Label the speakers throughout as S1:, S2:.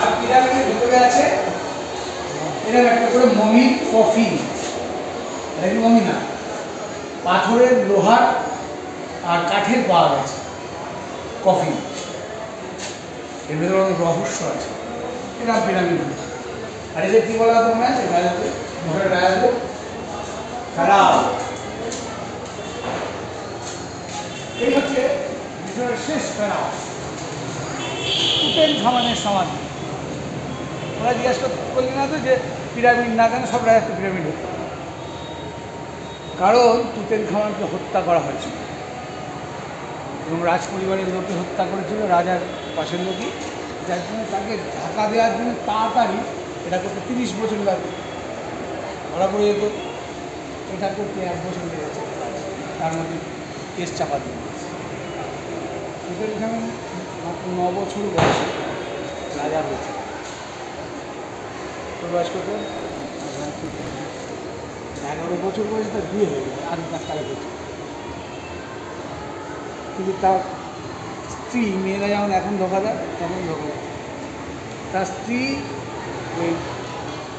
S1: আর পিরামিডের ভিতরে আছে এরকম একটা করে মমির কফি, এটা কি মমি না, পাথরের, লোহার আর কাঠের পাওয়া গেছে কফি। এর ভিতরে অনেক রহস্য আছে। এটা পিরামিড। আর এই যে কি বলা তোমরা আছে রাজাতে, ঘরের রাজাতে খারাপ। এই হচ্ছে মিশরের শেষ ফেরাও, তুতেনখামেনের সমাধি। ওরা জিজ্ঞাসা করলি না তো যে পিরামিড না কেন, সব রাজাতে পিরামিড হতো, কারণ তুতেনখামেনকে হত্যা করা হয়েছিল এবং রাজ পরিবারের লোকে হত্যা করেছিল, রাজার পাশের লোকই, যার জন্য তাকে ঢাকা দেওয়ার জন্য তাড়াতাড়ি এটা করতে 30 বছর লাগবে। ধরা পড়ে যেত, এটা করতে 1 বছর লেগেছে, তার মধ্যে কেস চাপা দিয়ে দিয়েছে। তুতেনখামেন মাত্র 9 বছর বয়সে রাজা হয়েছে। তোর বয়স কত? 11 বছর বয়সে তার বিয়ে হয়ে গেছে, আর তার টাকা করছে। কিন্তু তার স্ত্রী, মেয়েরা যেমন এখন ধোকা দেয় তেমন ধোকা দেয়, তার স্ত্রী ওই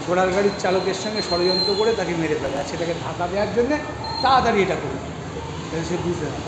S1: ঘোড়ার গাড়ির চালকের সঙ্গে ষড়যন্ত্র করে তাকে মেরে ফেলে, আর সেটাকে ঢাকা দেওয়ার জন্যে তাড়াতাড়ি এটা করবে, সে বুঝতে না।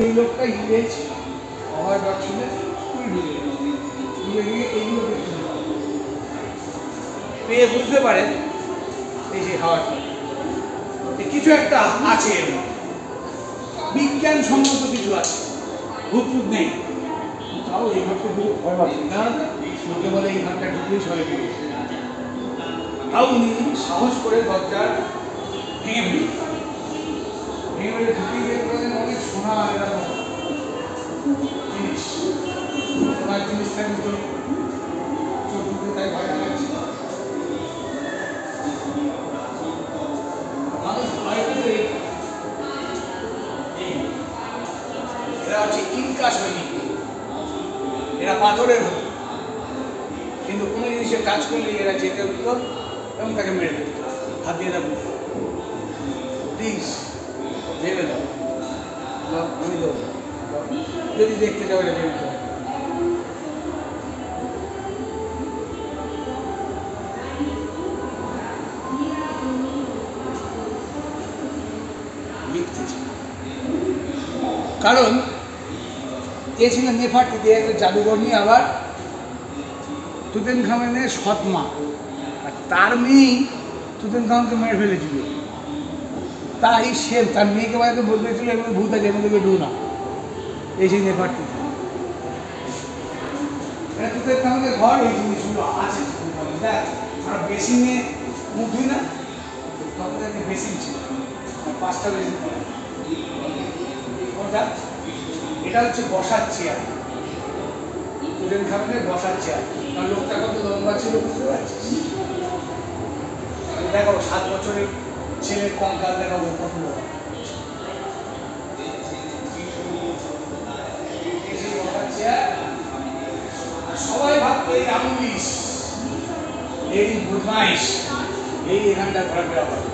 S1: এই লোকটা ইংরেজ আমার দর্শনে এইগুলো পেয়ে বুঝতে পারেন এই যে হাওয়াটা কিছু একটা আছে, বিজ্ঞানসম্মত কিছু আছে, ভূত নেই। তাও এই ঘরটা পুরো ভয় পাচ্ছে না, লোকে বলে এই ঘরটা ঢুকলেই সরে ফিরে। তাও উনি সাহস করে দরজার ভেঙে ফেলে ঢুকিয়ে বের করেন অনেক সোনা জিনিস, সোনার জিনিস থাকলে তো চোখ ঢুকে তাই ভয় লাগছে। মানুষ ভয় পেলে এরা হচ্ছে ইনকা সৈনিক, এরা পাথরের হতো, কিন্তু কোনো জিনিসের কাজ করলে এরা যেতে হতো এবং তাকে মেরে দিত, হাত দিয়ে দেবো প্লিজ ভেবে দাও, আমি দেবো, যদি দেখতে যাও এটা ভেবে দাও। কারণ এ ছিল নেফারটিতে জাদুঘর নিয়ে আবার তুতেনখামেনের সৎ মা, আর তার মেয়েই তুতেনখামেনকে মেরে ফেলেছিল। তাই সে তার মেয়েকে বাড়িতে বলতে ছিল এগুলো ভূত আছে, এগুলোকে ডু না, এই সেই নেফারটিতে। তুতেনখামেনের ঘর এই জিনিসগুলো আছে। দেখ আমরা বেসিনে মুখ ধুই না, তখন বেসিন ছিল, 5টা বেসিন। এটা হচ্ছে বসার চেয়ার, তুতেনখামেনের বসার চেয়ার। কারণ লোকটা কত লম্বা ছিল বুঝতে পারছিস? দেখো 7 বছরের ছেলের কঙ্কাল দেখাবো কত বড়। সবাই ভাবতো এই আমুলিশ, এই বদমাইশ, এই এখানটা ঘোরাফেরা করে,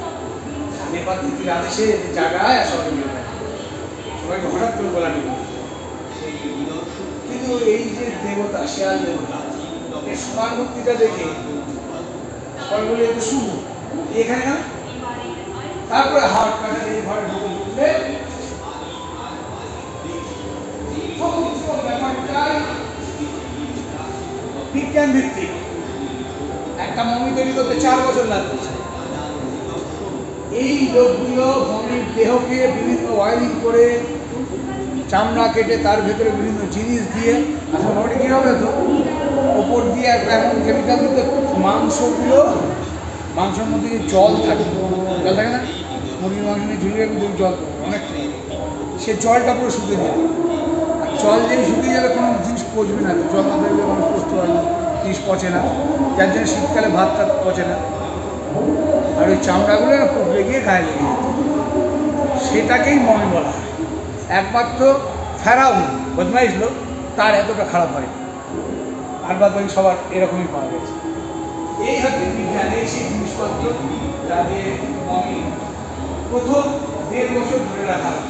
S1: নেপাল তিতির আদেশে জায়গায় আর সবাই মিলে যায়, সবাইকে হঠাৎ করে বলা নিল। কিন্তু এই যে দেবতা, শেয়াল দেবতা, এই সমান মূর্তিটা দেখে সবাই বলে এত শুভ এখানে না। তারপরে হাওয়ার্ড কার্টার এই ঘরে ঢুকে ঢুকলে সমস্ত ব্যাপারটাই বিজ্ঞান ভিত্তিক। একটা মমি তৈরি করতে 4 বছর লাগবে। এই লোকগুলো মমির দেহকে বিভিন্ন ওয়ারিং করে, চামড়া কেটে তার ভেতরে বিভিন্ন জিনিস দিয়ে, এখন ওটা কী হবে তো ওপর দিয়ে একটা এমন কেমিক্যাল দিতে মাংসগুলো মাংসের মধ্যে যে জল থাকে না, মুরগির মাংস নিয়ে ঝুলিয়ে জল অনেকটা, সে জলটা পুরো শুকিয়ে দিয়ে দেবে। আর জল যেই শুকিয়ে যাবে কোনো জিনিস পচবে না, জল না থাকলে মানুষ পচতে পারে না, জিনিস পচে না, যার জন্য শীতকালে ভাত টাত পচে না। আর ওই চামড়াগুলো না পুকুরে গিয়ে গায়ে লেগে যেত, সেটাকেই মমি বলা হয়। একমাত্র ফেরাউন বদমাইশ লোক, তার এতটা খারাপ হয়নি, আর বাদ বাকি সবার এরকমই পাওয়া গেছে। এই হচ্ছে বিজ্ঞান, এই সেই জিনিসপত্র যাদের মমি প্রথম 1.5 বছর ধরে রাখা হয়।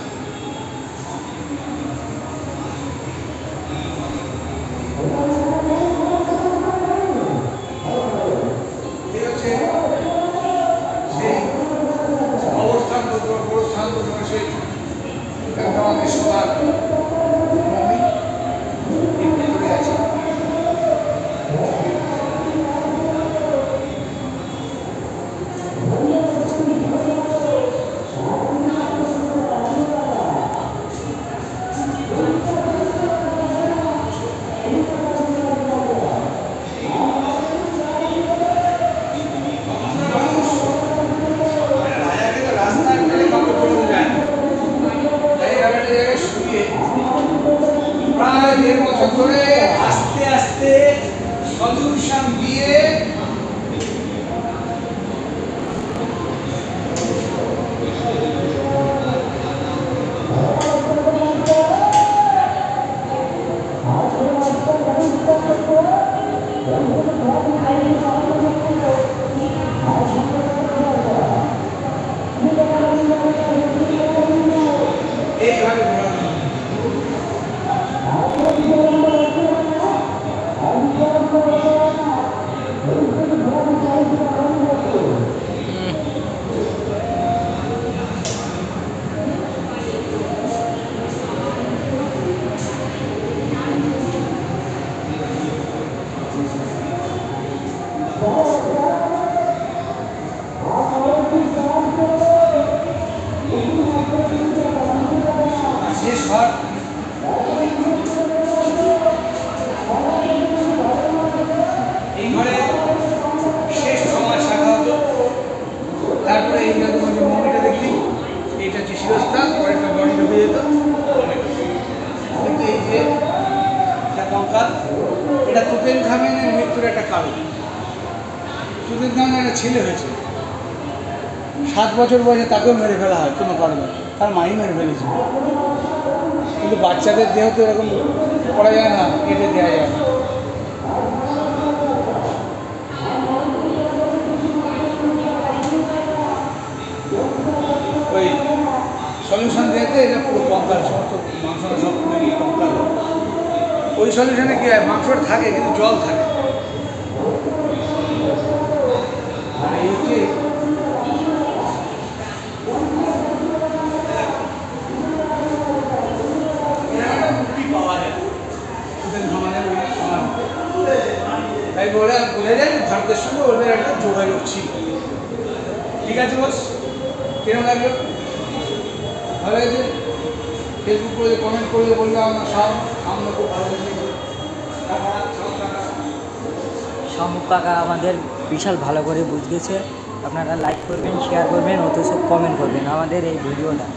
S1: প্রায় 1.5 বছর ধরে আস্তে আস্তে সলিউশন দিয়ে এইভাবে শেষ হয়। এই ঘরে শেষ 6 মাস রাখা হতো। তারপরে এই তোমার যে মমিটা দেখলি, এইটা হচ্ছে শিরস্থান, পরেরটা বডি ঢুকে যেত। কিন্তু এই যে কঙ্কাল, এটা তুতেনখামেনের মৃত্যুর একটা কারণ। তুতেনখামেনের একটা ছেলে হয়েছে, 7 বছর বয়সে তাকেও মেরে ফেলা হয় কোনো কারণে, তার মাই মেরে ফেলেছিল। কিন্তু বাচ্চাদের দেহ তো এরকম করা যায় না, কেটে দেওয়া যায় না। ওই সলিউশন দিয়েতে এটা পুরো কঙ্কাল, সমস্ত মাংস সব কঙ্কাল। ওই সলিউশনে কি হয়, মাংসটা থাকে কিন্তু জল থাকে। আর এই হচ্ছে তাই বলে বোঝা যায় ভারতের সঙ্গে ওদের একটা যোগাযোগ ছিল। ঠিক আছে বস, কেমন লাগলো? ভালো হয়েছে? ফেসবুক করে কমেন্ট করলে বললে আমার সামনে খুব ভালো লেগেছে।
S2: শামুক কাকা আমাদের বিশাল ভালো করে বুঝিয়েছে। আপনারা লাইক করবেন, শেয়ার করবেন, অথচ কমেন্ট করবেন আমাদের এই ভিডিওটা।